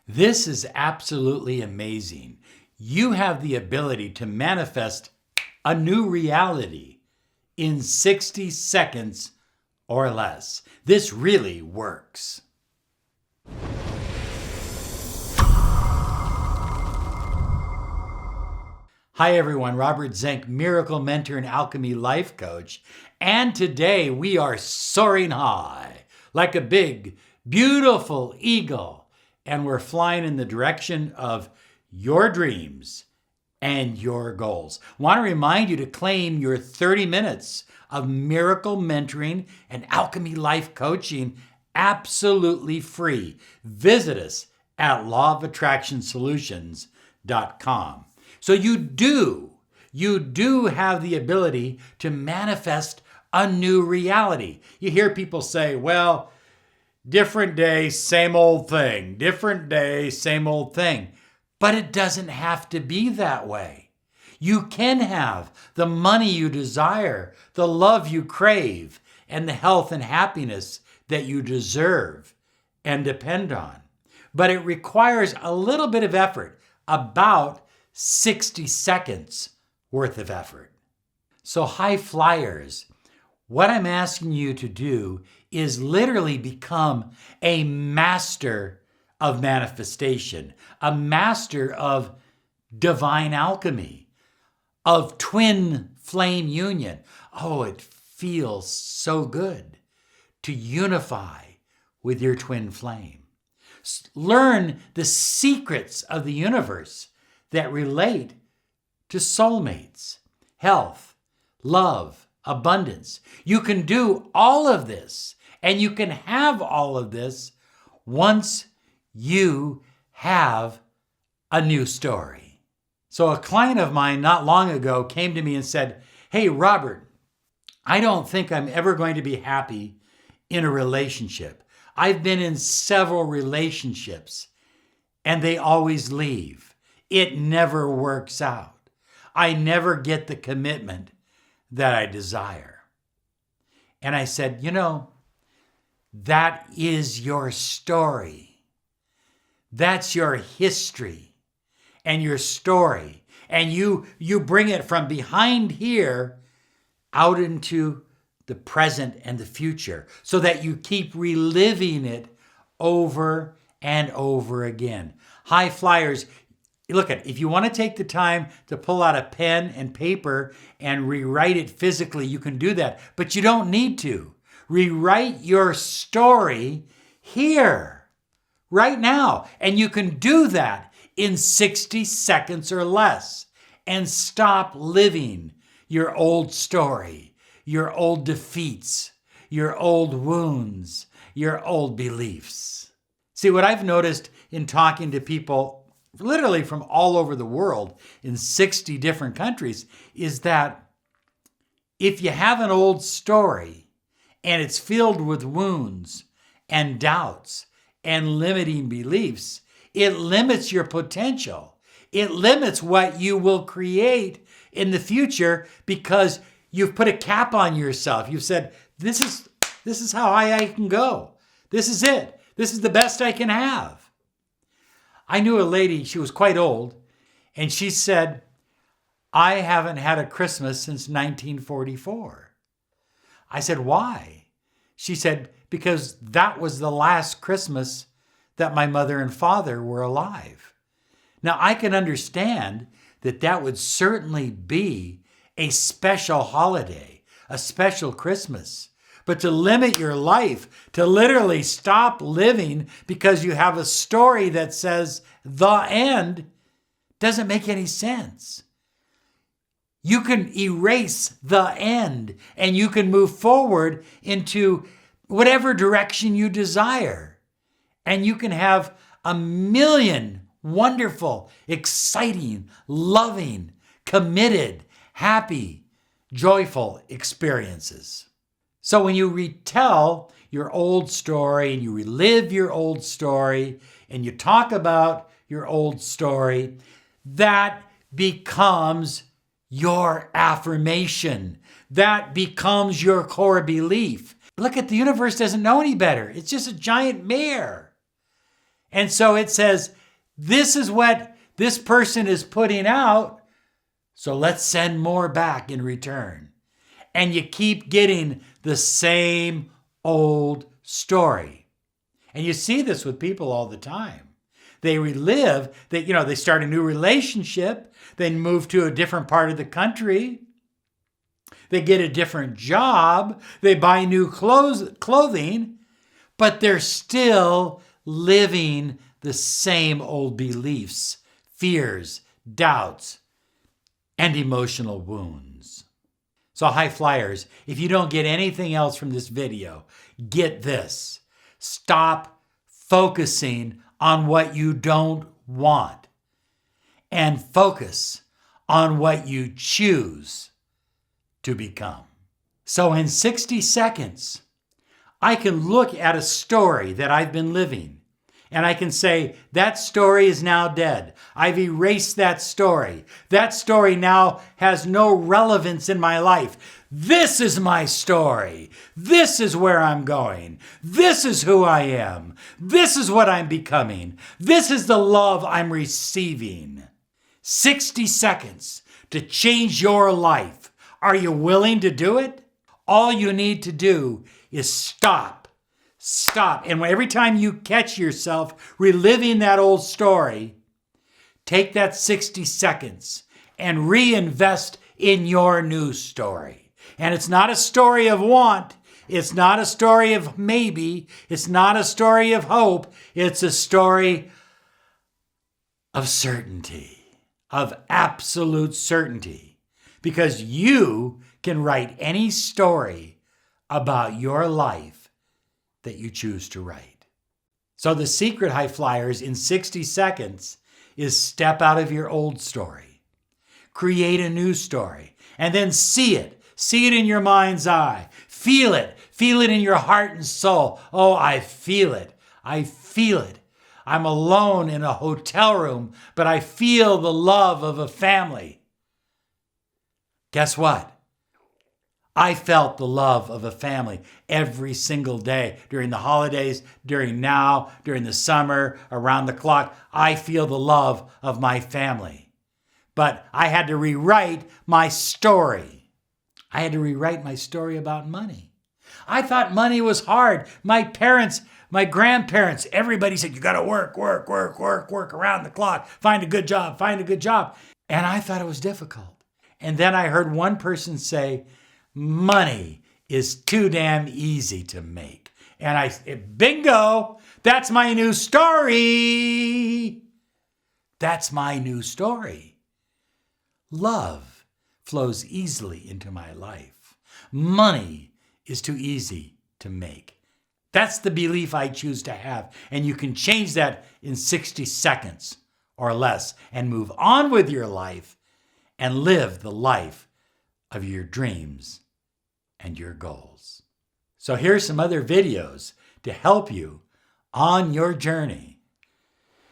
This is absolutely amazing. You have the ability to manifest a new reality in 60 seconds or less. This really works. Hi everyone, Robert Zink, Miracle Mentor and Alchemy Life Coach. And today we are soaring high like a big, beautiful eagle. And we're flying in the direction of your dreams and your goals. I want to remind you to claim your 30 minutes of miracle mentoring and alchemy life coaching absolutely free. Visit us at lawofattractionsolutions.com. So you do have the ability to manifest a new reality. You hear people say, well, different day, same old thing. Different day, same old thing. But it doesn't have to be that way. You can have the money you desire, the love you crave, and the health and happiness that you deserve and depend on. But it requires a little bit of effort, about 60 seconds worth of effort. So high flyers, what I'm asking you to do is literally become a master of manifestation, a master of divine alchemy, of twin flame union. Oh, it feels so good to unify with your twin flame. Learn the secrets of the universe that relate to soulmates, health, love, abundance. You can do all of this, and you can have all of this once you have a new story. So a client of mine not long ago came to me and said, hey, Robert, I don't think I'm ever going to be happy in a relationship. I've been in several relationships, and they always leave. It never works out. I never get the commitment that I desire. And I said, that is your story. That's your history and your story. And you bring it from behind here out into the present and the future so that you keep reliving it over and over again. High flyers, look at, if you want to take the time to pull out a pen and paper and rewrite it physically, you can do that, but you don't need to. Rewrite your story here, right now, and you can do that in 60 seconds or less, and stop living your old story, your old defeats, your old wounds, your old beliefs. See, what I've noticed in talking to people literally from all over the world in 60 different countries is that if you have an old story and it's filled with wounds and doubts and limiting beliefs, it limits your potential. It limits what you will create in the future because you've put a cap on yourself. You've said, this is how high I can go. This is it. This is the best I can have. I knew a lady, she was quite old, and she said, I haven't had a Christmas since 1944. I said, why? She said, because that was the last Christmas that my mother and father were alive. Now, I can understand that that would certainly be a special holiday, a special Christmas. But to limit your life, to literally stop living because you have a story that says the end, doesn't make any sense. You can erase the end and you can move forward into whatever direction you desire. And you can have a million wonderful, exciting, loving, committed, happy, joyful experiences. So when you retell your old story and you relive your old story and you talk about your old story, that becomes your affirmation. That becomes your core belief. Look, at the universe doesn't know any better. It's just a giant mirror. And so it says, this is what this person is putting out, so let's send more back in return. And you keep getting the same old story. And you see this with people all the time. They relive, they start a new relationship, they move to a different part of the country, they get a different job, they buy new clothing, but they're still living the same old beliefs, fears, doubts, and emotional wounds. So high flyers, if you don't get anything else from this video, get this. Stop focusing on what you don't want and focus on what you choose to become. So in 60 seconds, I can look at a story that I've been living and I can say, that story is now dead. I've erased that story. That story now has no relevance in my life. This is my story. This is where I'm going. This is who I am. This is what I'm becoming. This is the love I'm receiving. 60 seconds to change your life. Are you willing to do it? All you need to do is stop. Stop. And every time you catch yourself reliving that old story, take that 60 seconds and reinvest in your new story. And it's not a story of want. It's not a story of maybe. It's not a story of hope. It's a story of certainty, of absolute certainty. Because you can write any story about your life that you choose to write. So the secret, high flyers, in 60 seconds is step out of your old story, create a new story, and then see it in your mind's eye, feel it in your heart and soul. Oh, I feel it. I'm alone in a hotel room, but I feel the love of a family. Guess what? I felt the love of a family every single day during the holidays, during the summer, around the clock. I feel the love of my family. But I had to rewrite my story. I had to rewrite my story about money. I thought money was hard. My parents, my grandparents, everybody said, you got to work around the clock. Find a good job. And I thought it was difficult. And then I heard one person say, money is too damn easy to make. And I said, bingo, that's my new story. That's my new story. Love flows easily into my life. Money is too easy to make. That's the belief I choose to have. And you can change that in 60 seconds or less and move on with your life and live the life of your dreams and your goals. So here's some other videos to help you on your journey.